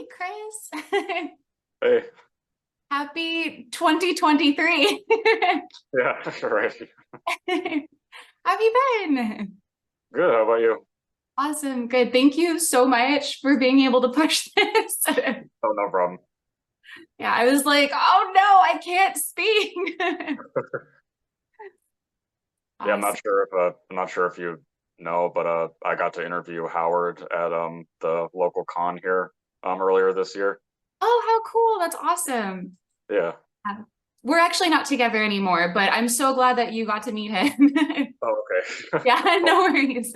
Chris. Hey, Happy 2023. yeah, right. How have you been? Good. How about you? Awesome. Good. Thank you so much for being able to push this. Oh, no problem. Yeah, I was like, oh no, I can't speak. Yeah, Awesome. I'm not sure if you know, but I got to interview Howard at the local con here earlier this year. Oh, how cool. That's awesome. Yeah. Yeah. We're actually not together anymore, but I'm so glad that you got to meet him. Oh, okay. Yeah, Ho- no worries.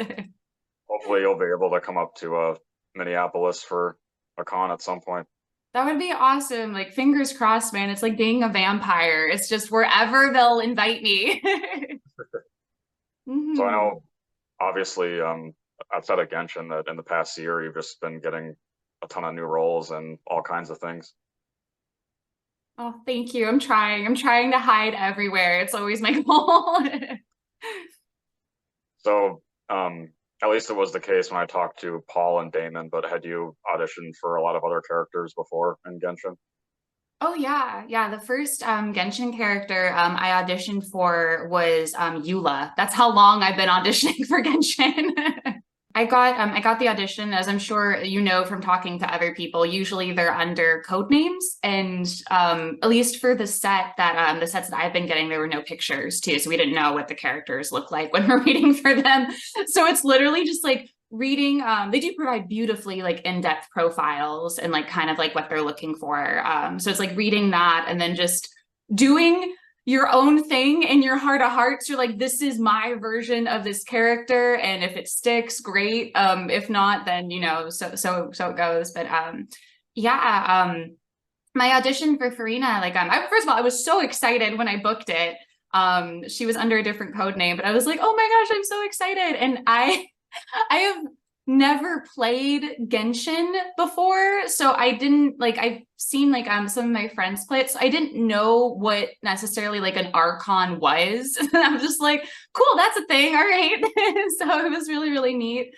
Hopefully you'll be able to come up to Minneapolis for a con at some point. That would be awesome. Like, fingers crossed, man. It's like being a vampire. It's just wherever they'll invite me. So I Mhm. know, obviously, outside of Genshin, that in the past year you've just been getting a ton of new roles and all kinds of things. Oh, thank you. I'm trying. I'm trying to hide everywhere. It's always my goal. So, at least it was the case when I talked to Paul and Damon, but had you auditioned for a lot of other characters before in Genshin? Oh yeah, yeah. The first Genshin character I auditioned for was Eula. That's how long I've been auditioning for Genshin. I got the audition, as I'm sure you know from talking to other people. Usually they're under code names, and at least for the sets that I've been getting, there were no pictures too, so we didn't know what the characters look like when we're reading for them. So it's literally just like reading. They do provide beautifully like in-depth profiles and like kind of like what they're looking for. So it's like reading that and then just doing your own thing in your heart of hearts. You're like, this is my version of this character, and if it sticks, great. If not, then so it goes. But yeah, my audition for Furina, like first of all, I was so excited when I booked it. She was under a different code name, but I was like, oh my gosh, I'm so excited. And I have never played Genshin before, so I didn't like I've seen like some of my friends play it, so I didn't know what necessarily like an Archon was. I'm just like, cool, that's a thing, all right. So it was really, really neat.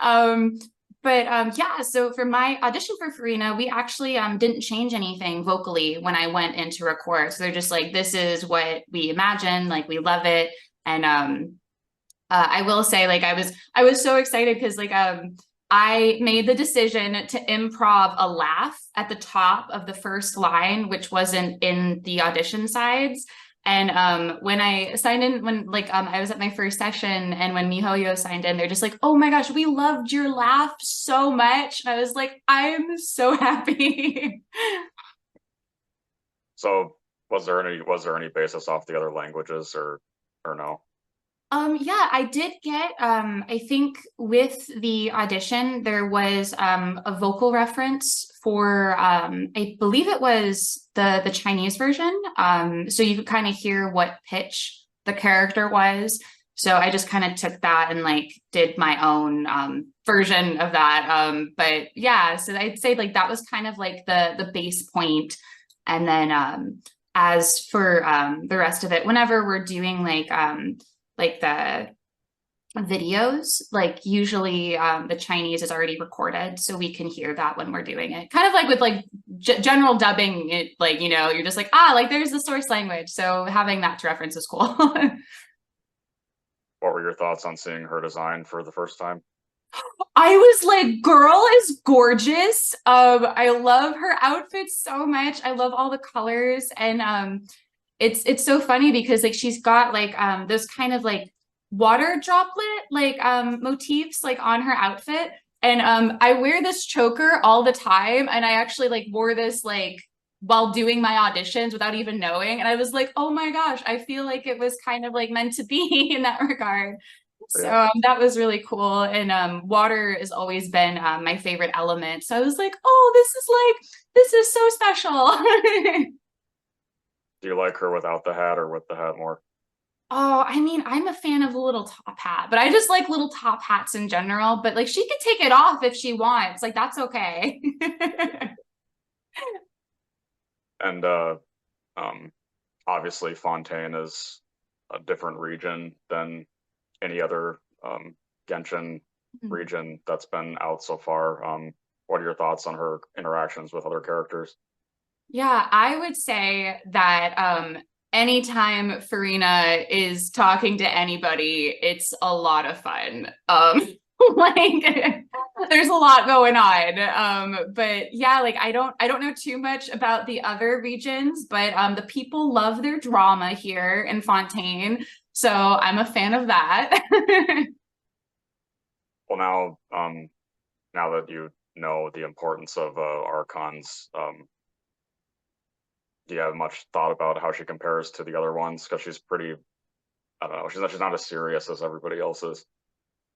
Um, but yeah, so for my audition for Farina, we actually didn't change anything vocally when I went in to record. So they're just like, this is what we imagine, like we love it. And I will say, like, I was so excited because like I made the decision to improv a laugh at the top of the first line, which wasn't in the audition sides. And when I signed in, when like I was at my first session, and when MiHoYo signed in, they're just like, "Oh my gosh, we loved your laugh so much." And I was like, "I'm so happy." So, was there any basis off the other languages or no? Yeah, I did get I think with the audition there was a vocal reference for I believe it was the Chinese version. So you could kind of hear what pitch the character was. So I just kind of took that and like did my own version of that. But yeah, so I'd say like that was kind of like the base point. And then as for the rest of it, whenever we're doing like the videos, like usually the Chinese is already recorded, so we can hear that when we're doing it. Kind of like with like general dubbing, it like you're just like like there's the source language, so having that to reference is cool. What were your thoughts on seeing her design for the first time? I was like, girl is gorgeous. I love her outfit so much. I love all the colors, and it's so funny because like she's got like those kind of like water droplet like motifs like on her outfit. And I wear this choker all the time, and I actually like wore this like while doing my auditions without even knowing, and I was like, oh my gosh, I feel like it was kind of like meant to be in that regard. So Yeah. that was really cool. And water has always been my favorite element, so I was like, oh, this is so special. Do you like her without the hat or with the hat more? Oh, I mean, I'm a fan of the little top hat, but I just like little top hats in general. But like, she could take it off if she wants. Like, that's okay. And um, obviously Fontaine is a different region than any other Genshin region that's been out so far. what are your thoughts on her interactions with other characters? Yeah, I would say that anytime Furina is talking to anybody, it's a lot of fun. Like there's a lot going on. But yeah, like I don't know too much about the other regions, but the people love their drama here in Fontaine. So I'm a fan of that. Well, now that you know the importance of Archons, do you have much thought about how she compares to the other ones? Because she's pretty, I don't know, she's not as serious as everybody else is.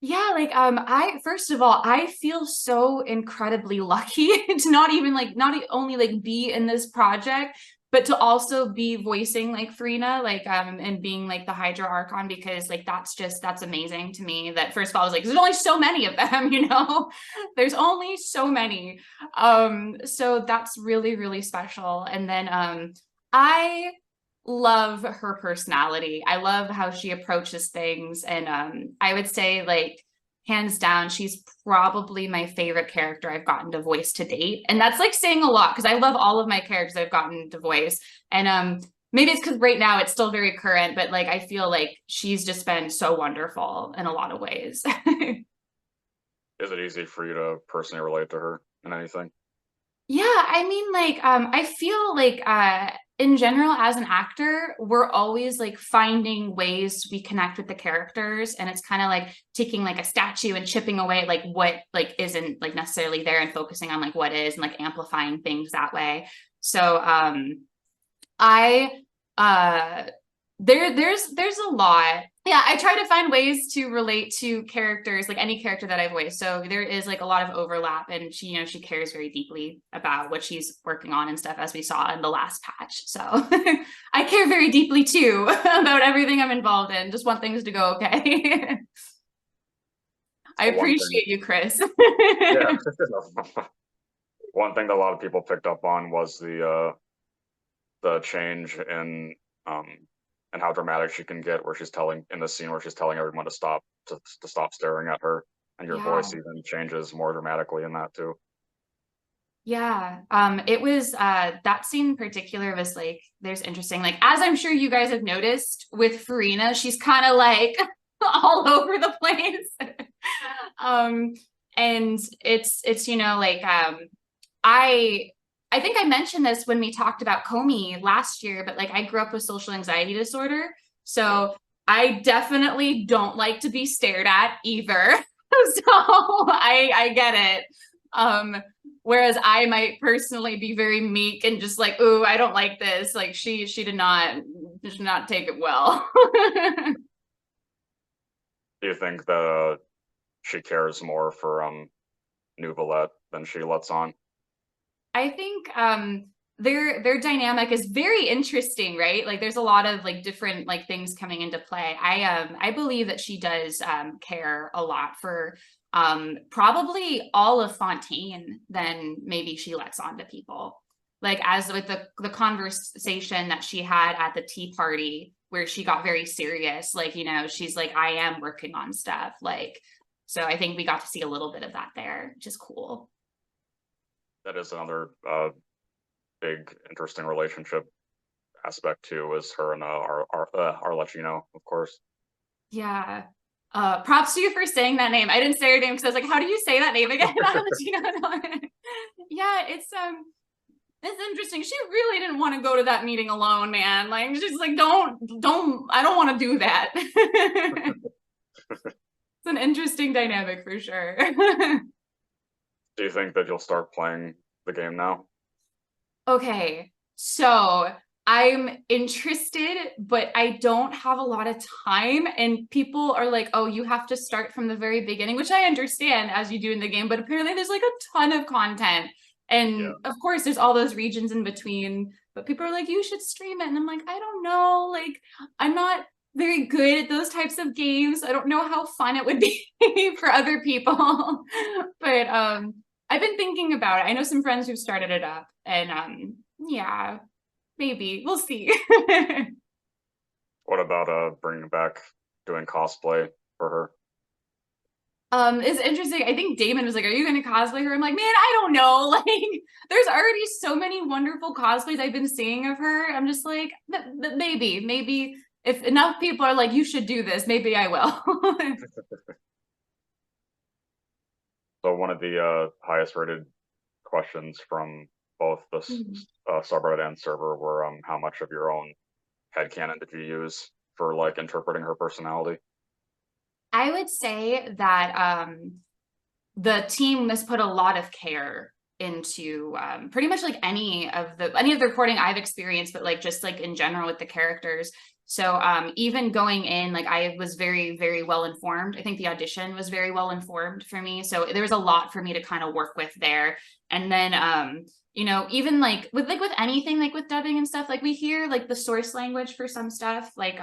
Yeah, like I first of all, I feel so incredibly lucky to not even like not only like be in this project, but to also be voicing like Farina, like and being like the Hydro Archon, because like that's amazing to me. That first of all, I was like, there's only so many of them, you know? There's only so many. So that's really, really special. And then I love her personality. I love how she approaches things. And I would say, like, hands down, she's probably my favorite character I've gotten to voice to date. And that's like saying a lot because I love all of my characters I've gotten to voice. And maybe it's because right now it's still very current, but like I feel like she's just been so wonderful in a lot of ways. Is it easy for you to personally relate to her in anything? Yeah, I mean, like, I feel like in general, as an actor, we're always like finding ways we connect with the characters, and it's kind of like taking like a statue and chipping away like what like isn't like necessarily there and focusing on like what is and like amplifying things that way. So I there's a lot. Yeah, I try to find ways to relate to characters, like any character that I voice. So there is like a lot of overlap, and she, you know, she cares very deeply about what she's working on and stuff, as we saw in the last patch. So I care very deeply too about everything I'm involved in. Just want things to go okay. I So one thing, appreciate you, Chris. yeah, one thing that a lot of people picked up on was the change in um and how dramatic she can get, where she's telling in the scene where she's telling everyone to stop to stop staring at her, and your Yeah. voice even changes more dramatically in that too. Yeah, it was that scene in particular was like there's interesting. Like as I'm sure you guys have noticed with Farina, she's kind of like all over the place. um and it's you know like I I think I mentioned this when we talked about Comey last year, but like I grew up with social anxiety disorder. Yeah. So I definitely don't like to be stared at either. So I get it. Whereas I might personally be very meek and just like, ooh, I don't like this. Like she did not take it well. Do you think that she cares more for New Valette than she lets on? I think their dynamic is very interesting, right? Like there's a lot of like different like things coming into play. I believe that she does care a lot for probably all of Fontaine than maybe she lets on to people. Like as with the conversation that she had at the tea party where she got very serious, like, you know, she's like, I am working on stuff. Like, so I think we got to see a little bit of that there, which is cool. That is another big interesting relationship aspect too, is her and Arlecchino, of course. Yeah. Props to you for saying that name. I didn't say her name because I was like, how do you say that name again? Yeah, it's interesting. She really didn't want to go to that meeting alone, man. Like she's like, I don't want to do that. It's an interesting dynamic for sure. Do you think that you'll start playing the game now? Okay, so I'm interested, but I don't have a lot of time. And people are like, oh, you have to start from the very beginning, which I understand as you do in the game, but apparently there's like a ton of content. Yeah. And of course, there's all those regions in between, but people are like, you should stream it. And I'm like, I don't know. Like, I'm not very good at those types of games. I don't know how fun it would be for other people. But I've been thinking about it. I know some friends who've started it up, and yeah, maybe we'll see. What about bringing back doing cosplay for her? It's interesting. I think Damon was like, "Are you going to cosplay her?" I'm like, "Man, I don't know." Like, there's already so many wonderful cosplays I've been seeing of her. I'm just like, maybe if enough people are like, "You should do this," maybe I will. So one of the highest rated questions from both the subreddit and server were how much of your own headcanon did you use for like interpreting her personality? I would say that the team has put a lot of care into pretty much like any of the recording I've experienced, but like just like in general with the characters. So even going in, like I was very, very well informed. I think the audition was very well informed for me. So there was a lot for me to kind of work with there. And then you know, even like with anything like with dubbing and stuff, like we hear like the source language for some stuff, like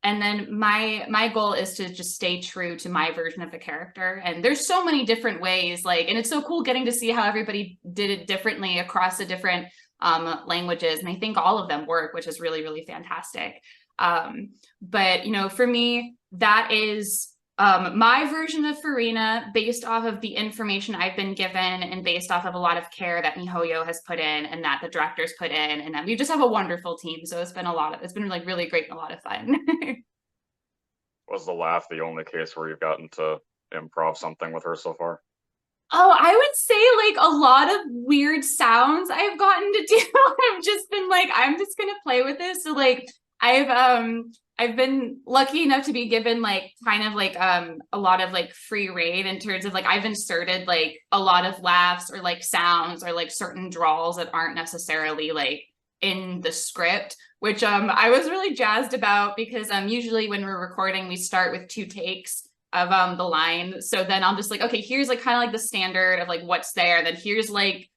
and then my goal is to just stay true to my version of the character. And there's so many different ways, like, and it's so cool getting to see how everybody did it differently across the different languages. And I think all of them work, which is really, really fantastic. But you know, for me, that is my version of Furina based off of the information I've been given and based off of a lot of care that MiHoYo has put in and that the directors put in, and that we just have a wonderful team. So it's been like really great and a lot of fun. Was the laugh the only case where you've gotten to improv something with her so far? Oh, I would say like a lot of weird sounds I've gotten to do. I've just been like, I'm just gonna play with this. So like I've been lucky enough to be given like kind of like a lot of like free reign in terms of like I've inserted like a lot of laughs or like sounds or like certain draws that aren't necessarily like in the script, which I was really jazzed about because usually when we're recording we start with two takes of the line. So then I'm just like, okay, here's like kind of like the standard of like what's there. Then here's like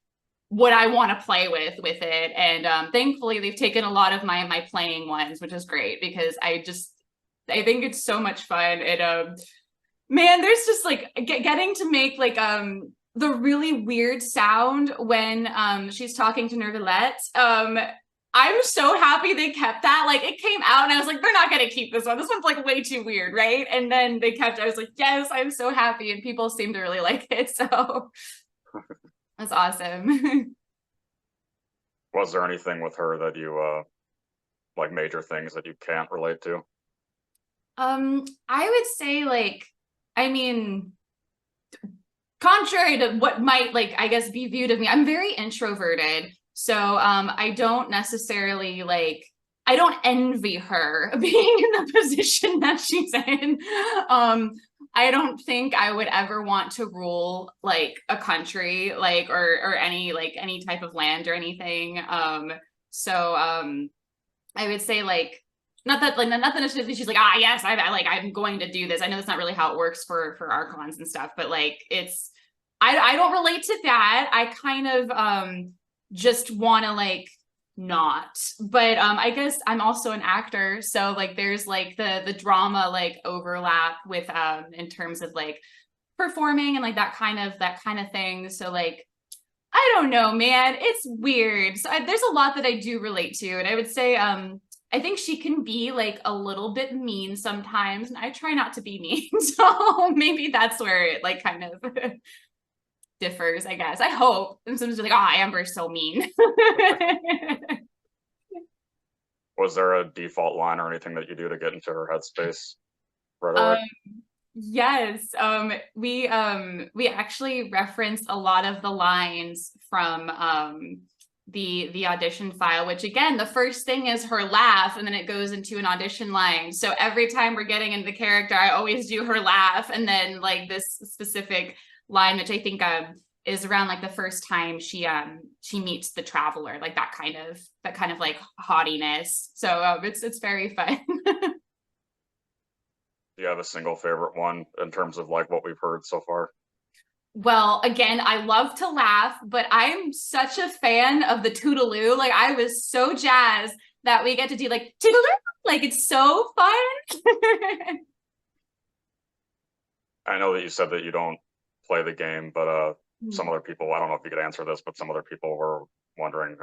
what I want to play with it. And thankfully they've taken a lot of my playing ones, which is great because I think it's so much fun. And man, there's just like getting to make like the really weird sound when she's talking to Nervalette. I'm so happy they kept that. Like it came out and I was like, they're not gonna keep this one. This one's like way too weird, right? And then they kept it. I was like, yes, I'm so happy. And people seem to really like it. So that's awesome. Was there anything with her that you like major things that you can't relate to? I would say like, I mean, contrary to what might like I guess be viewed of me, I'm very introverted. So I don't necessarily like I don't envy her being in the position that she's in. Um I don't think I would ever want to rule like a country like or any like any type of land or anything. So I would say like not that necessarily she's like yes I like I'm going to do this. I know that's not really how it works for archons and stuff, but like it's I don't relate to that. I kind of just want to like not. But I guess I'm also an actor, so like there's like the drama like overlap with in terms of like performing and like that kind of thing. So like I don't know, man. It's weird. So there's a lot that I do relate to, and I would say I think she can be like a little bit mean sometimes, and I try not to be mean. So maybe that's where it like kind of differs, I guess. I hope. And someone's like, oh, Amber's so mean. Was there a default line or anything that you do to get into her headspace right away? um, yes. We actually referenced a lot of the lines from the audition file, which again, the first thing is her laugh, and then it goes into an audition line. So every time we're getting into the character, I always do her laugh, and then like this specific line, which I think is around like the first time she meets the traveler, like that kind of like haughtiness. So it's very fun. Do you have a single favorite one in terms of like what we've heard so far? Well, again, I love to laugh, but I'm such a fan of the Toodaloo. Like I was so jazzed that we get to do like Toodaloo. Like it's so fun. I know that you said that you don't play the game, but some other people, I don't know if you could answer this, but some other people were wondering,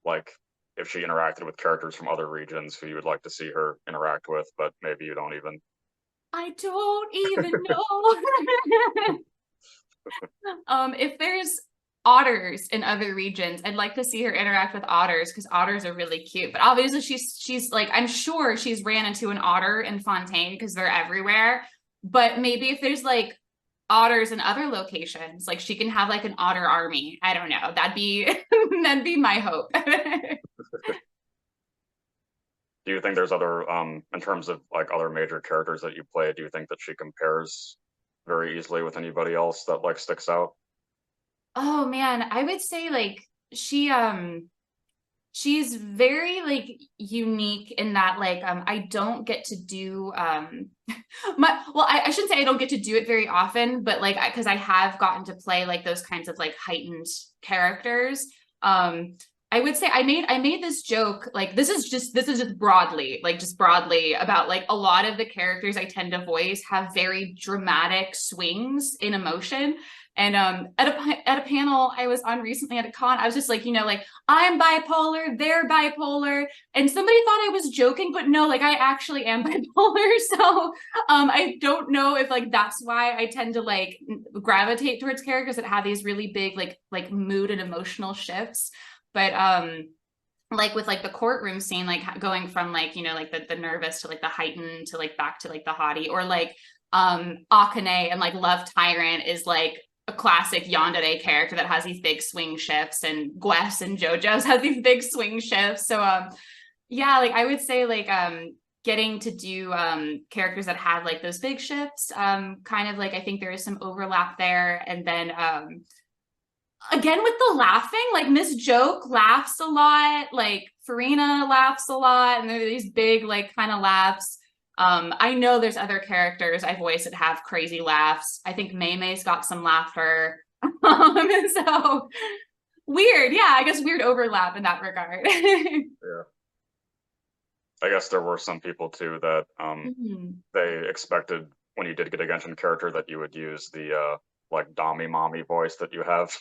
like if she interacted with characters from other regions who you would like to see her interact with, but maybe you don't even I don't even know. If there's otters in other regions, I'd like to see her interact with otters because otters are really cute. But obviously, she's like, I'm sure she's ran into an otter in Fontaine because they're everywhere. But maybe if there's like otters in other locations, like she can have like an otter army. I don't know. That'd be that'd be my hope. Do you think there's other in terms of like other major characters that you play, do you think that she compares very easily with anybody else that like sticks out? Oh man, I would say like she she's very like unique in that like I don't get to do I shouldn't say I don't get to do it very often, but like because I have gotten to play like those kinds of like heightened characters. I would say I made this joke, like this is just broadly, like just broadly about like a lot of the characters I tend to voice have very dramatic swings in emotion. And at a panel I was on recently at a con, I was just like, you know, like I'm bipolar, they're bipolar, and somebody thought I was joking, but no, like I actually am bipolar. So I don't know if like that's why I tend to like gravitate towards characters that have these really big like mood and emotional shifts. But like with like the courtroom scene, like going from like, you know, like the nervous to like the heightened to like back to like the haughty, or like Akane and like Love Tyrant is like a classic yandere character that has these big swing shifts, and Guess and JoJo's has these big swing shifts. So yeah, like I would say like getting to do characters that have like those big shifts, kind of like I think there is some overlap there. And then again with the laughing, like Miss Joke laughs a lot, like Furina laughs a lot, and there are these big like kind of laughs. I know there's other characters I voice that have crazy laughs. I think May's got some laughter. So weird, yeah, I guess weird overlap in that regard. Yeah. I guess there were some people too that they expected when you did get a Genshin character that you would use the like Dami Mommy voice that you have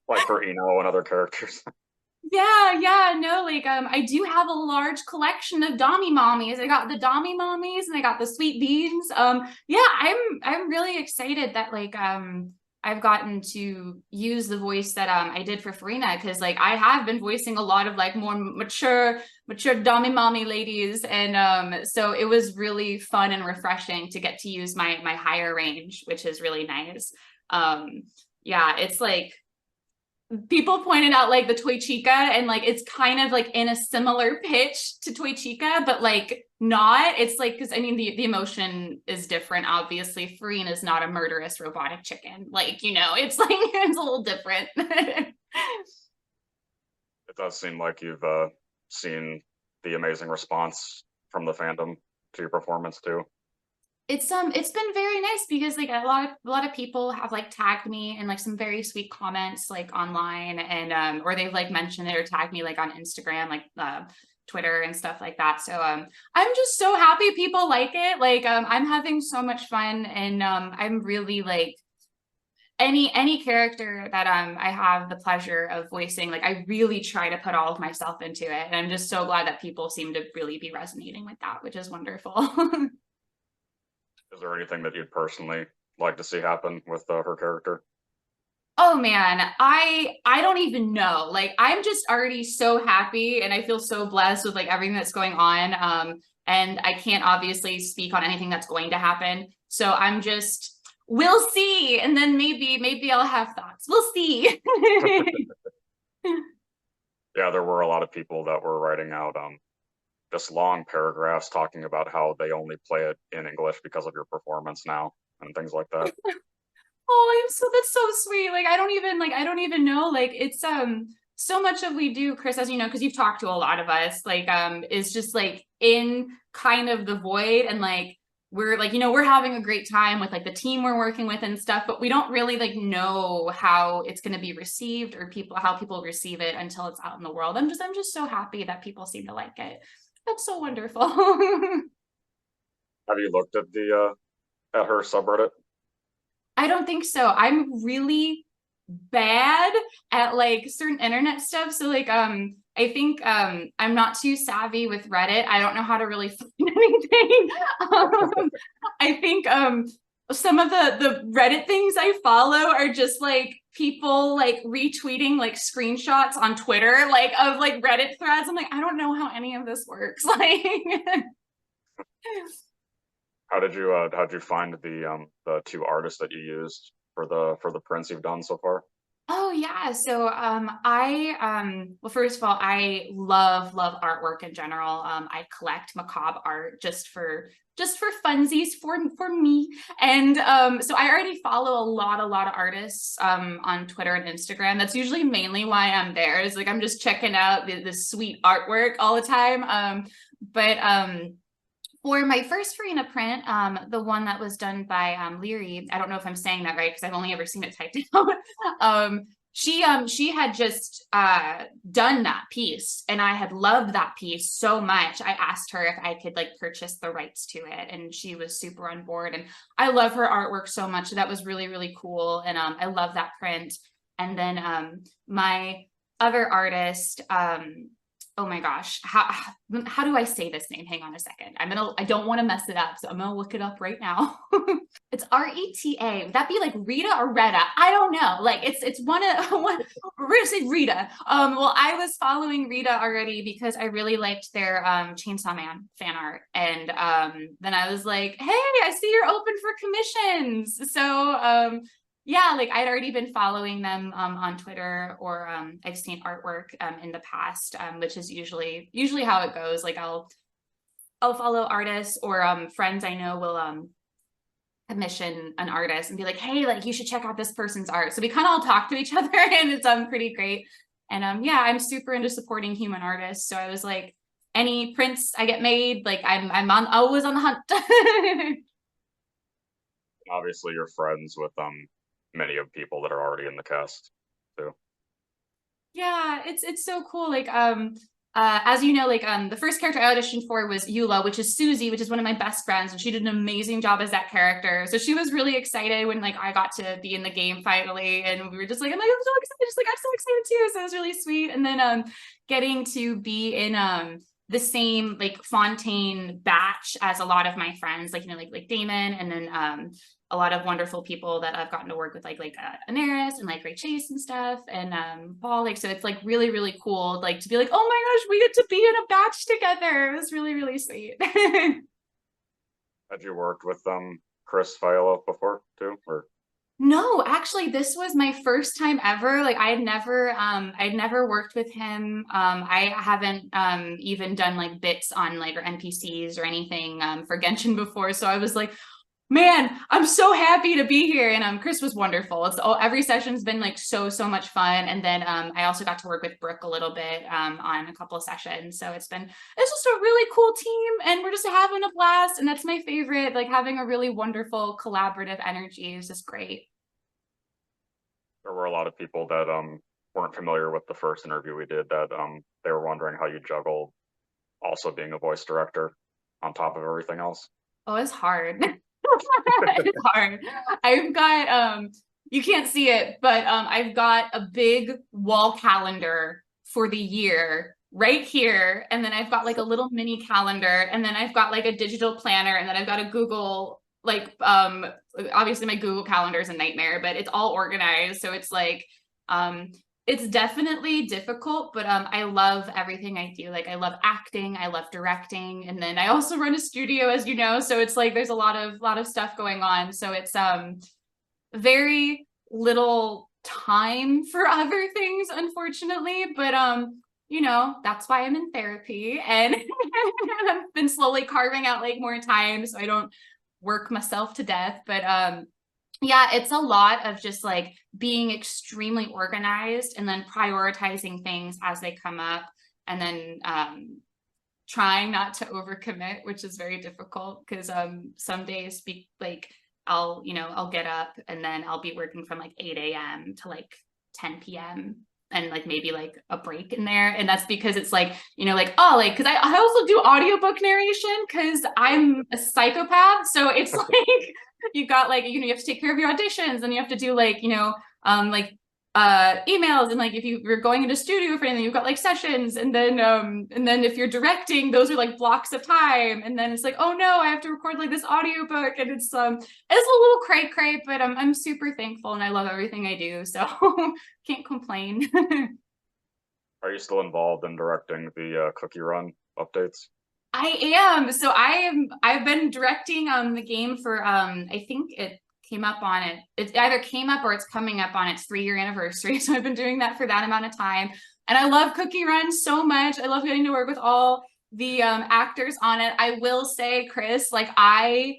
like for Ino and other characters. Yeah, no, like I do have a large collection of Dommy mommies. I got the Dommy mommies and I got the sweet beans. Yeah, I'm really excited that like I've gotten to use the voice that I did for Farina, because like I have been voicing a lot of like more mature Dommy mommy ladies, and so it was really fun and refreshing to get to use my higher range, which is really nice. Yeah, it's like people pointed out like the Toy Chica, and like it's kind of like in a similar pitch to Toy Chica, but like not. It's like, because I mean the emotion is different. Obviously, Farina is not a murderous robotic chicken. Like, you know, it's like it's a little different. It does seem like you've seen the amazing response from the fandom to your performance too. It's been very nice because like a lot of people have like tagged me in like some very sweet comments like online, and or they've like mentioned it or tagged me like on Instagram, like Twitter and stuff like that. So I'm just so happy people like it. Like I'm having so much fun, and I'm really like any character that I have the pleasure of voicing, like I really try to put all of myself into it, and I'm just so glad that people seem to really be resonating with that, which is wonderful. Is there anything that you'd personally like to see happen with her character? Oh man, I don't even know. Like I'm just already so happy, and I feel so blessed with like everything that's going on. And I can't obviously speak on anything that's going to happen. So I'm just, we'll see, and then maybe I'll have thoughts. We'll see. Yeah, there were a lot of people that were writing out just long paragraphs talking about how they only play it in English because of your performance now and things like that. Oh, I'm so, that's so sweet. Like I don't even know. Like it's so much of we do, Chris, as you know, because you've talked to a lot of us, like is just like in kind of the void, and like we're like, you know, we're having a great time with like the team we're working with and stuff, but we don't really like know how it's going to be received, or how people receive it until it's out in the world. I'm just so happy that people seem to like it. That's so wonderful. Have you looked at the at her subreddit? I don't think so. I'm really bad at like certain internet stuff. So like I think I'm not too savvy with Reddit. I don't know how to really find anything. I think some of the Reddit things I follow are just like people like retweeting like screenshots on Twitter like of like Reddit threads. I'm like, I don't know how any of this works. Like how'd you find the two artists that you used for the prints you've done so far? Oh yeah. So I well first of all, I love artwork in general. I collect macabre art just for funsies for me. And so I already follow a lot of artists on Twitter and Instagram. That's usually mainly why I'm there. Is like I'm just checking out the sweet artwork all the time. But for my first Furina print, the one that was done by Leary, I don't know if I'm saying that right because I've only ever seen it typed out. She had just done that piece, and I had loved that piece so much. I asked her if I could like purchase the rights to it, and she was super on board. And I love her artwork so much. So that was really cool, and I love that print. And then my other artist, oh my gosh, how do I say this name? Hang on a second. I don't want to mess it up, so I'm gonna look it up right now. It's Reta. Would that be like Rita or Retta? I don't know. Like it's one of one. We're gonna say Rita. Well, I was following Rita already because I really liked their Chainsaw Man fan art, and then I was like, hey, I see you're open for commissions. So yeah, like I'd already been following them on Twitter, or I've seen artwork in the past, which is usually how it goes. Like I'll follow artists, or friends I know will commission an artist and be like, hey, like you should check out this person's art. So we kind of all talk to each other, and it's pretty great. And yeah, I'm super into supporting human artists. So I was like, any prints I get made, like I'm always on the hunt. Obviously, you're friends with many of people that are already in the cast too. Yeah, it's so cool. Like as you know, like the first character I auditioned for was Eula, which is Susie, which is one of my best friends, and she did an amazing job as that character. So she was really excited when like I got to be in the game finally, and we were just like, I'm so excited, just like I'm so excited too. So it was really sweet. And then getting to be in the same like Fontaine batch as a lot of my friends, like you know, like Damon, and then a lot of wonderful people that I've gotten to work with, like Anaris and like Ray Chase and stuff, and Paul. Like, so it's like really cool, like to be like, oh my gosh, we get to be in a batch together. It was really sweet. Had you worked with Chris Viola before too, or? No, actually, this was my first time ever. Like I'd never worked with him. I haven't even done like bits on like or NPCs or anything for Genshin before. So I was like, man, I'm so happy to be here. And Chris was wonderful. It's every session's been like so much fun. And then I also got to work with Brooke a little bit on a couple of sessions. So it's just a really cool team, and we're just having a blast. And that's my favorite, like having a really wonderful collaborative energy is just great. There were a lot of people that weren't familiar with the first interview we did, that they were wondering how you juggle also being a voice director on top of everything else. Oh, it's hard. It's hard. I've got you can't see it, but I've got a big wall calendar for the year right here, and then I've got like a little mini calendar, and then I've got like a digital planner, and then I've got a Google, like obviously my Google Calendar is a nightmare, but it's all organized, so it's like it's definitely difficult, but I love everything I do. Like I love acting, I love directing, and then I also run a studio, as you know. So it's like there's a lot of stuff going on. So it's very little time for other things, unfortunately. But you know, that's why I'm in therapy, and I've been slowly carving out like more time so I don't work myself to death. But yeah, it's a lot of just like being extremely organized and then prioritizing things as they come up, and then trying not to overcommit, which is very difficult because some days like I'll get up and then I'll be working from like 8 a.m. to like 10 p.m. and like maybe like a break in there, and that's because it's like like because I also do audiobook narration because I'm a psychopath, so it's like you got like you have to take care of your auditions, and you have to do like like emails, and like if you're going into studio for anything, you've got like sessions, and then if you're directing, those are like blocks of time, and then it's like, oh no, I have to record like this audiobook, and it's a little cray, but I'm super thankful and I love everything I do, so can't complain. Are you still involved in directing the cookie run updates? I am. So I've been directing the game for I think it came up on it either came up or it's coming up on its 3-year anniversary. So I've been doing that for that amount of time. And I love Cookie Run so much. I love getting to work with all the actors on it. I will say, Chris, like I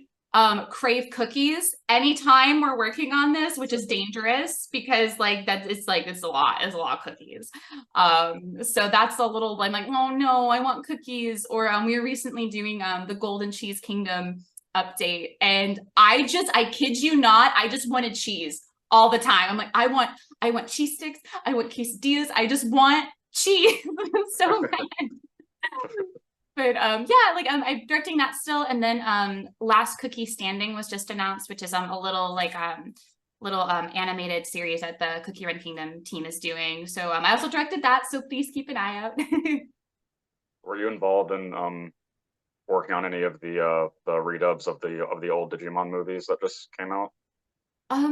crave cookies anytime we're working on this, which is dangerous because like that it's a lot of cookies. So that's a little, I'm like, oh no, I want cookies. Or we were recently doing the Golden Cheese Kingdom update, and I kid you not, I just wanted cheese all the time. I'm like, I want cheese sticks, I want quesadillas, I just want cheese so bad. But yeah, like I'm directing that still, and then Last Cookie Standing was just announced, which is a little like little animated series that the Cookie Run Kingdom team is doing. So I also directed that, so please keep an eye out. Were you involved in working on any of the redubs of the old Digimon movies that just came out?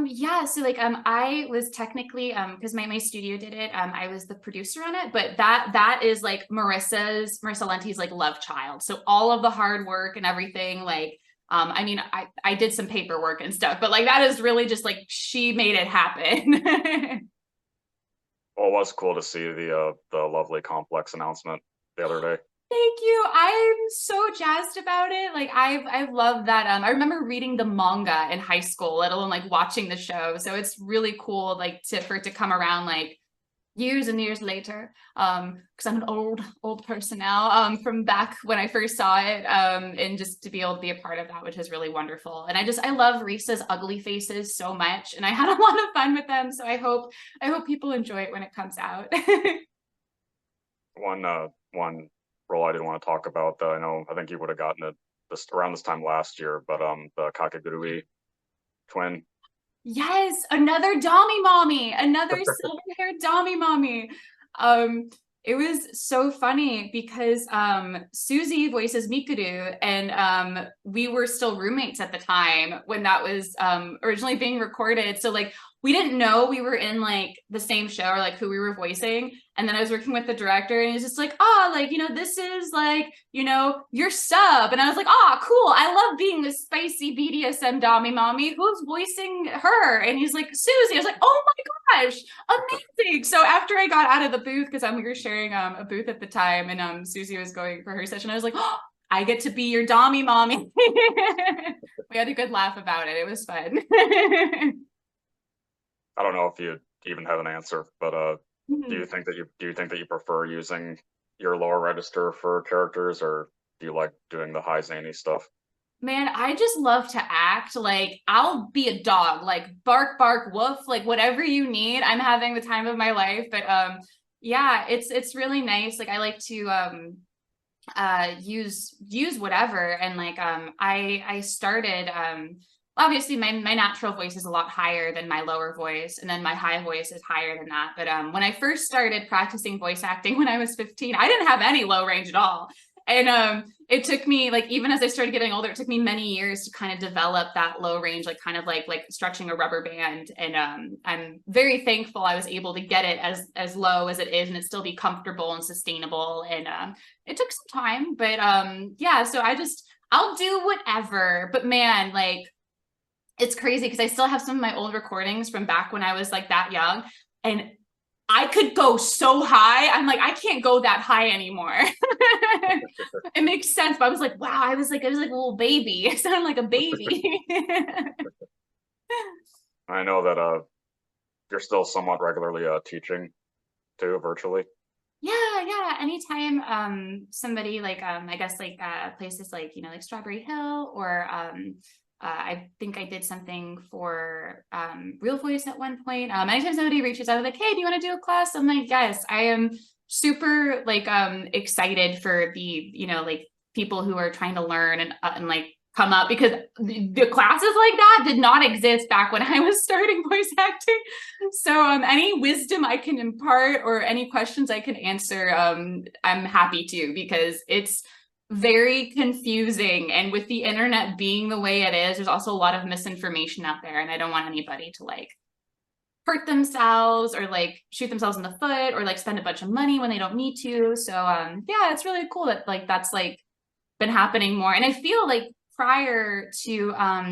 Yeah, so like I was technically because my studio did it, I was the producer on it, but that is like Marissa Lenti's like love child. So all of the hard work and everything, like I mean I did some paperwork and stuff, but like that is really just like she made it happen. Well, it was cool to see the lovely complex announcement the other day. Thank you. I'm so jazzed about it. Like I've loved that. I remember reading the manga in high school, let alone like watching the show. So it's really cool, like for it to come around like years and years later. Because I'm an old person now. From back when I first saw it. And just to be able to be a part of that, which is really wonderful. And I love Risa's ugly faces so much, and I had a lot of fun with them. So I hope people enjoy it when it comes out. One role I didn't want to talk about that I think you would have gotten it around this time last year, but the Kakegurui twin. Yes, another Dami mommy, another silver-haired Dami mommy. It was so funny because Susie voices Mikuru, and we were still roommates at the time when that was originally being recorded. So like we didn't know we were in like the same show or like who we were voicing. And then I was working with the director, and he's just like, oh, like, this is like, your sub. And I was like, oh, cool. I love being the spicy BDSM Dami mommy. Who's voicing her? And he's like, Susie. I was like, oh my gosh, amazing. So after I got out of the booth, because we were sharing a booth at the time, and Susie was going for her session, I was like, oh, I get to be your Dami mommy. We had a good laugh about it. It was fun. I don't know if you even have an answer, but do you think that you prefer using your lower register for characters, or do you like doing the high zany stuff? Man, I just love to act. Like I'll be a dog, like bark, bark, woof, like whatever you need. I'm having the time of my life. But yeah, it's really nice. Like I like to use whatever, and like I started obviously my natural voice is a lot higher than my lower voice, and then my high voice is higher than that. But when I first started practicing voice acting when I was 15, I didn't have any low range at all. And it took me, like, even as I started getting older, it took me many years to kind of develop that low range, like kind of like stretching a rubber band. And I'm very thankful I was able to get it as low as it is, and it still be comfortable and sustainable. And it took some time, but yeah, so I'll do whatever. But man, like, it's crazy because I still have some of my old recordings from back when I was like that young, and I could go so high. I'm like, I can't go that high anymore. It makes sense, but I was like, wow, I was like a little baby. I sounded like a baby. I know that you're still somewhat regularly teaching too, virtually. Yeah. Anytime somebody like I guess like places like like Strawberry Hill, or I think I did something for Real Voice at one point. Anytime somebody reaches out like, hey, do you want to do a class? I'm like, yes. I am super like excited for the like people who are trying to learn and like come up because the classes like that did not exist back when I was starting voice acting. So any wisdom I can impart or any questions I can answer, I'm happy to, because it's very confusing. And with the internet being the way it is, there's also a lot of misinformation out there, and I don't want anybody to like hurt themselves or like shoot themselves in the foot or like spend a bunch of money when they don't need to. So yeah, it's really cool that like that's like been happening more. And I feel like prior to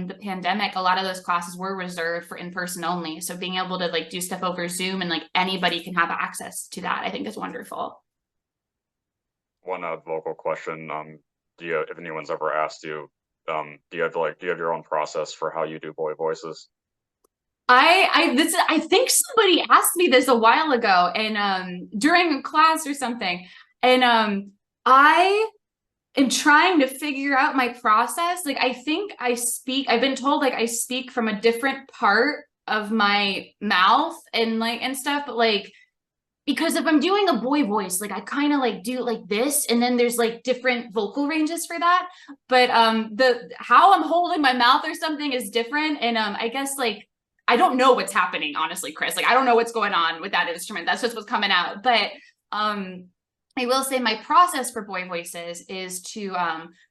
the pandemic, a lot of those classes were reserved for in-person only. So being able to like do stuff over Zoom and like anybody can have access to that, I think is wonderful. One vocal question. Do you, if anyone's ever asked you, do you have your own process for how you do boy voices? I think somebody asked me this a while ago, and during a class or something, and I am trying to figure out my process. Like, I think I've been told like I speak from a different part of my mouth and like and stuff, but like, because if I'm doing a boy voice, like I kind of like do like this, and then there's like different vocal ranges for that. But the how I'm holding my mouth or something is different. And I guess like I don't know what's happening, honestly, Chris. Like I don't know what's going on with that instrument. That's just what's coming out. But I will say my process for boy voices is to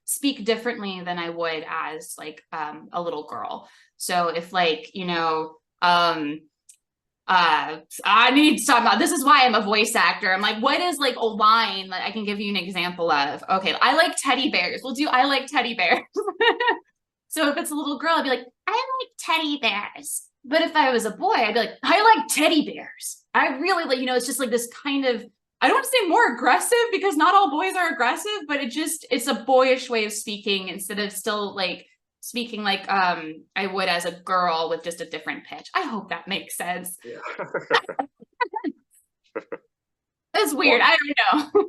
speak differently than I would as like a little girl. So if like, you know, I need to talk about, this is why I'm a voice actor. I'm like, what is like a line that I can give you an example of? Okay, I like teddy bears. I like teddy bears. So if it's a little girl, I'd be like, I like teddy bears. But if I was a boy, I'd be like, I like teddy bears. I really like, you know, it's just like this kind of, I don't want to say more aggressive because not all boys are aggressive, but it's a boyish way of speaking instead of still like speaking like I would as a girl with just a different pitch. I hope that makes sense. Yeah. That's weird. Well, I don't know.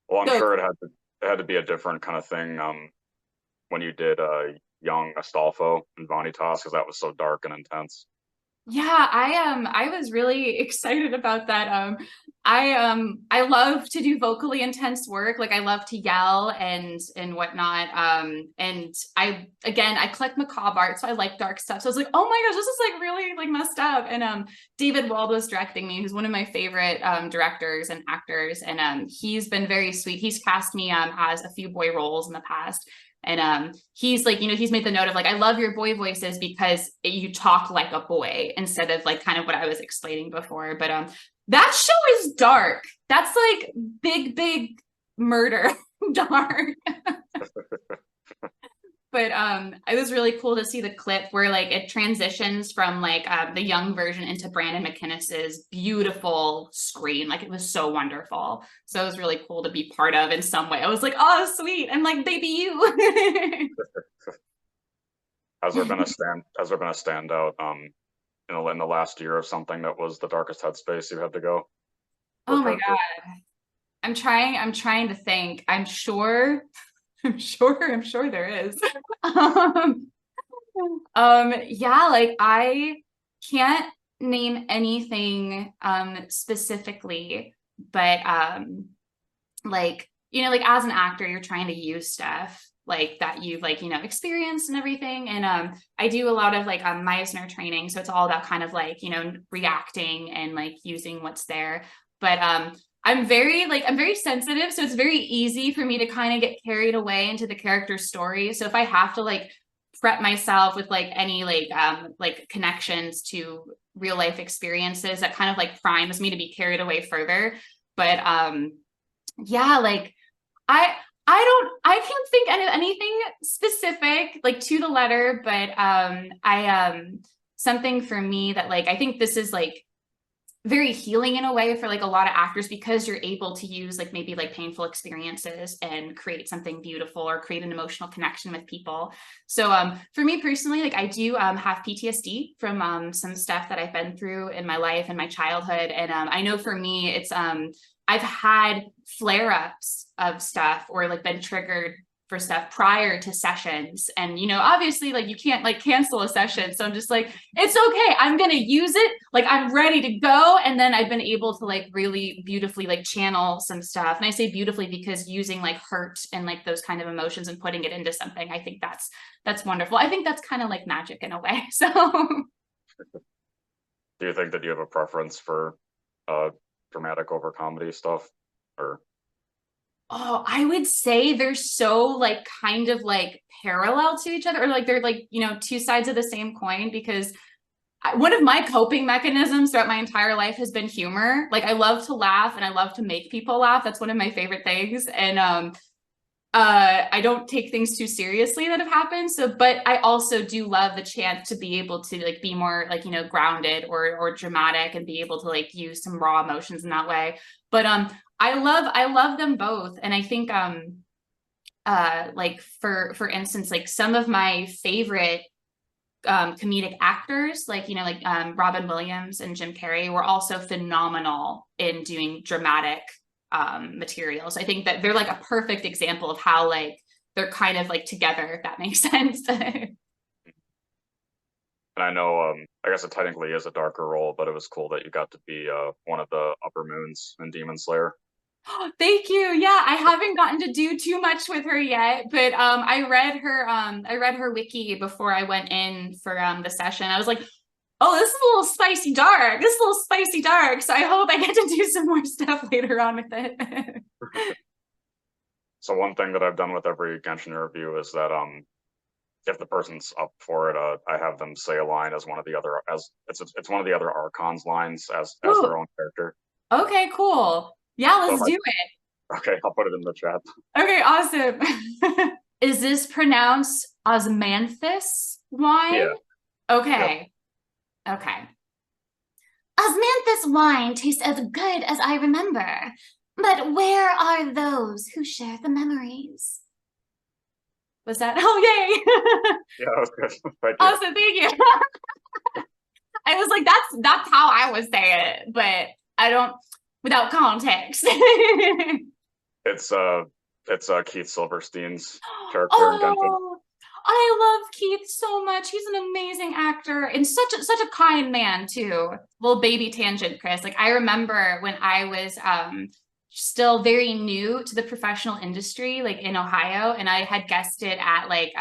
well, I'm So, sure it had to be a different kind of thing when you did young Astolfo and Vanitas, because that was so dark and intense. yeah, I was really excited about that. I love to do vocally intense work. Like I love to yell and whatnot. And I collect macabre art, so I like dark stuff. So I was like, oh my gosh, this is like really like messed up. And David Wald was directing me, who's one of my favorite directors and actors, and he's been very sweet. He's cast me as a few boy roles in the past. And he's like, you know, he's made the note of like, I love your boy voices because you talk like a boy instead of like kind of what I was explaining before. But that show is dark. That's like big murder dark. But it was really cool to see the clip where like it transitions from like the young version into Brandon McInnes's beautiful scream. Like it was so wonderful. So it was really cool to be part of in some way. I was like, oh, sweet. And like, baby, you. Has there been a standout in the last year of something that was the darkest headspace you had to go? Oh my God. I'm trying to think. I'm sure there is. Yeah, like I can't name anything specifically, but like, you know, like as an actor, you're trying to use stuff like that you've like, you know, experienced and everything. And I do a lot of like Meisner training. So it's all about kind of like, you know, reacting and like using what's there. But I'm very sensitive, so it's very easy for me to kind of get carried away into the character's story. So if I have to like prep myself with like any like connections to real life experiences, that kind of like primes me to be carried away further. But yeah, like I can't think of anything specific like to the letter, but something for me that like I think this is like very healing in a way for like a lot of actors, because you're able to use like maybe like painful experiences and create something beautiful or create an emotional connection with people. So for me personally, like I do have PTSD from some stuff that I've been through in my life and my childhood. And I know for me, it's I've had flare-ups of stuff or like been triggered for stuff prior to sessions. And, you know, obviously like you can't like cancel a session. So I'm just like, it's okay. I'm going to use it. Like I'm ready to go. And then I've been able to like really beautifully like channel some stuff. And I say beautifully because using like hurt and like those kind of emotions and putting it into something, I think that's wonderful. I think that's kind of like magic in a way. So do you think that you have a preference for dramatic over comedy stuff, or? Oh, I would say they're so like kind of like parallel to each other, or like they're like, you know, two sides of the same coin, because one of my coping mechanisms throughout my entire life has been humor. Like I love to laugh and I love to make people laugh. That's one of my favorite things. And I don't take things too seriously that have happened. So, but I also do love the chance to be able to like be more like, you know, grounded or dramatic and be able to like use some raw emotions in that way. But I love them both. And I think like for instance, like some of my favorite comedic actors, like, you know, like Robin Williams and Jim Carrey were also phenomenal in doing dramatic materials. I think that they're like a perfect example of how like they're kind of like together, if that makes sense. And I know, I guess it technically is a darker role, but it was cool that you got to be one of the upper moons in Demon Slayer. Thank you. Yeah, I haven't gotten to do too much with her yet, but I read her wiki before I went in for the session. I was like, oh, this is a little spicy dark. This is a little spicy dark. So I hope I get to do some more stuff later on with it. So one thing that I've done with every Genshin review is that if the person's up for it, I have them say a line as one of the other, as it's one of the other Archon's lines as their own character. Okay, cool. Yeah, So let's do it. Okay, I'll put it in the chat. Okay, awesome. Is this pronounced osmanthus wine? Yeah. Okay. Yep. Okay. Osmanthus wine tastes as good as I remember, but where are those who share the memories? Was that? Oh, yay! Yeah, that was good. Thank you. Awesome, thank you. I was like, that's how I would say it, but I don't, without context. It's Keith Silverstein's character in Genshin. I love Keith so much. He's an amazing actor and such a kind man too. Little baby tangent, Chris. Like I remember when I was still very new to the professional industry, like in Ohio, and I had guested at like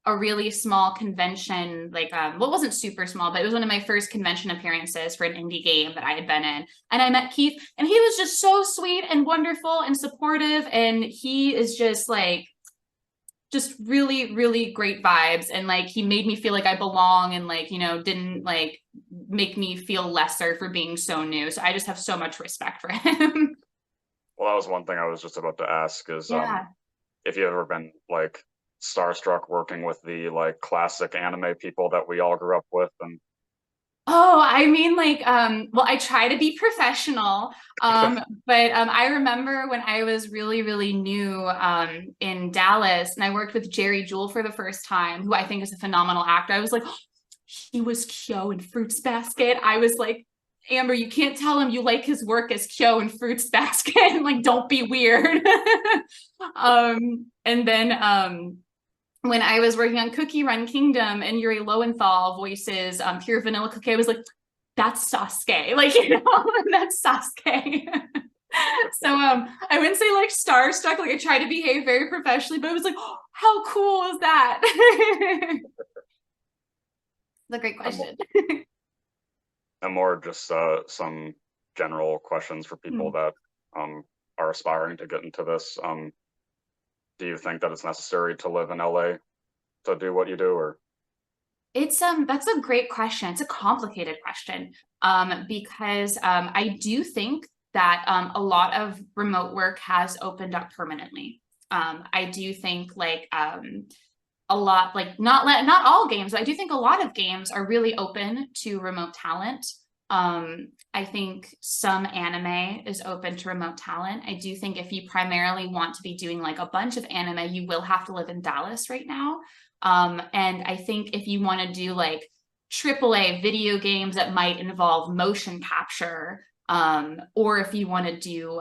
a really small convention, like well, it wasn't super small, but it was one of my first convention appearances for an indie game that I had been in. And I met Keith, and he was just so sweet and wonderful and supportive, and he is just like just really, really great vibes. And like he made me feel like I belong, and like, you know, didn't like make me feel lesser for being so new. So I just have so much respect for him. Well, that was one thing I was just about to ask is Yeah. if you've ever been like starstruck working with the like classic anime people that we all grew up with. And Oh, I mean, like, well, I try to be professional, but I remember when I was really, really new in Dallas, and I worked with Jerry Jewell for the first time, who I think is a phenomenal actor. I was like, oh, he was Kyo in Fruits Basket. I was like, Amber, you can't tell him you like his work as Kyo in Fruits Basket. Like, don't be weird. And then when I was working on Cookie Run Kingdom and Yuri Lowenthal voices Pure Vanilla Cookie, I was like, that's Sasuke. Like, you know, that's Sasuke. So I wouldn't say like starstruck, like I try to behave very professionally, but it was like, oh, how cool is that? That's a great question. And more just some general questions for people that are aspiring to get into this. Do you think that it's necessary to live in LA to do what you do, or? It's that's a great question. It's a complicated question because I do think that a lot of remote work has opened up permanently. I do think like a lot, like not all games, but I do think a lot of games are really open to remote talent. I think some anime is open to remote talent. I do think if you primarily want to be doing like a bunch of anime, you will have to live in Dallas right now. And I think if you want to do like AAA video games that might involve motion capture, or if you want to do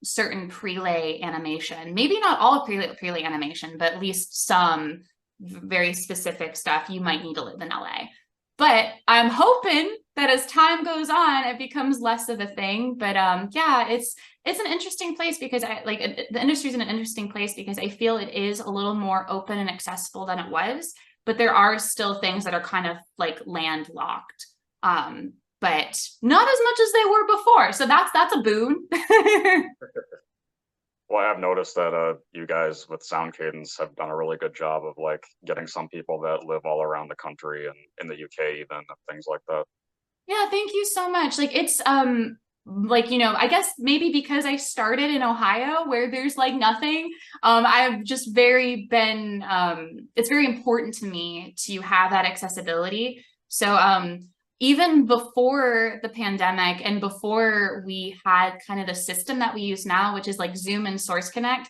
certain prelay animation. Maybe not all prelay animation, but at least some very specific stuff you might need to live in LA. But I'm hoping that as time goes on, it becomes less of a thing. But yeah, it's an interesting place because the industry is in an interesting place because I feel it is a little more open and accessible than it was. But there are still things that are kind of like landlocked. But not as much as they were before. So that's a boon. Well, I have noticed that you guys with Sound Cadence have done a really good job of like getting some people that live all around the country and in the UK even and things like that. Yeah, thank you so much. Like it's like, you know, I guess maybe because I started in Ohio where there's like nothing, I've just very been it's very important to me to have that accessibility. So even before the pandemic and before we had kind of the system that we use now, which is like Zoom and Source Connect,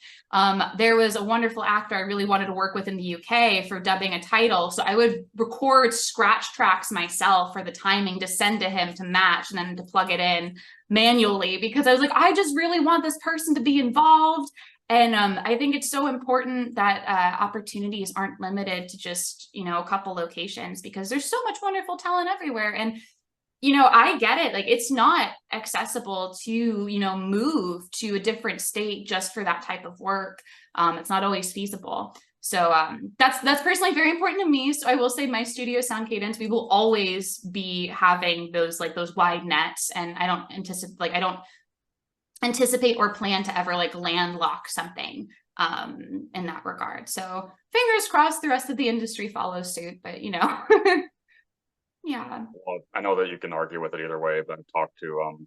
there was a wonderful actor I really wanted to work with in the UK for dubbing a title. So I would record scratch tracks myself for the timing to send to him to match and then to plug it in manually because I was like, I just really want this person to be involved. And I think it's so important that opportunities aren't limited to just, you know, a couple locations because there's so much wonderful talent everywhere. And, you know, I get it. Like it's not accessible to, you know, move to a different state just for that type of work. It's not always feasible. So that's personally very important to me. So I will say my studio Sound Cadence, we will always be having those wide nets. And I don't anticipate or plan to ever like landlock something in that regard. So fingers crossed the rest of the industry follows suit, but you know, yeah. Well, I know that you can argue with it either way, but I've talked to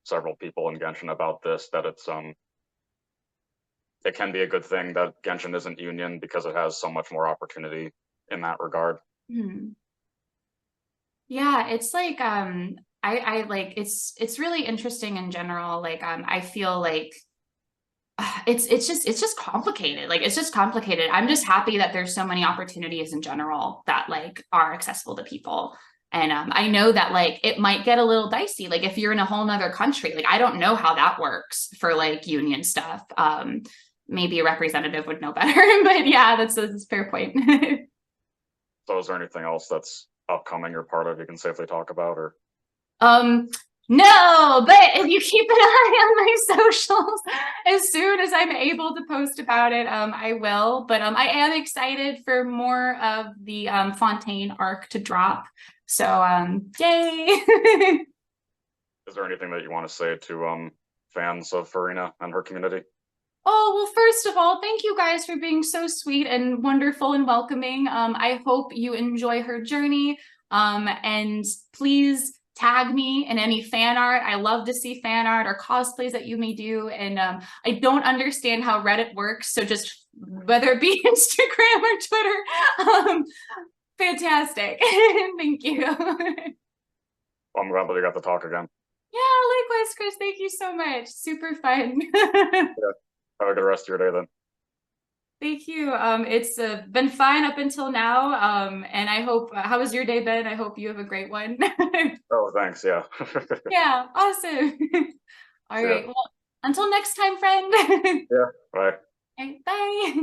several people in Genshin about this, that it can be a good thing that Genshin isn't union because it has so much more opportunity in that regard. Yeah, it's like I like it's really interesting in general. Like I feel like it's just complicated. Like it's just complicated. I'm just happy that there's so many opportunities in general that like are accessible to people. And I know that like it might get a little dicey. Like if you're in a whole nother country, like I don't know how that works for like union stuff. Maybe a representative would know better, but yeah, that's a fair point. So is there anything else that's upcoming or part of you can safely talk about, or no, but if you keep an eye on my socials, as soon as I'm able to post about it, I will. But I am excited for more of the Fontaine arc to drop. So yay. is there anything that you want to say to fans of Furina and her community? Oh, well, first of all, thank you guys for being so sweet and wonderful and welcoming. I hope you enjoy her journey. And please tag me in any fan art. I love to see fan art or cosplays that you may do. And I don't understand how Reddit works. So just whether it be Instagram or Twitter, fantastic. Thank you. I'm glad that we got to talk again. Yeah, likewise, Chris. Thank you so much. Super fun. Yeah. Have a good rest of your day then. Thank you. It's been fine up until now. And I hope, how has your day been? I hope you have a great one. Oh, thanks. Yeah. Yeah, awesome. All right. Well, until next time, friend. Yeah. Bye. Okay, bye.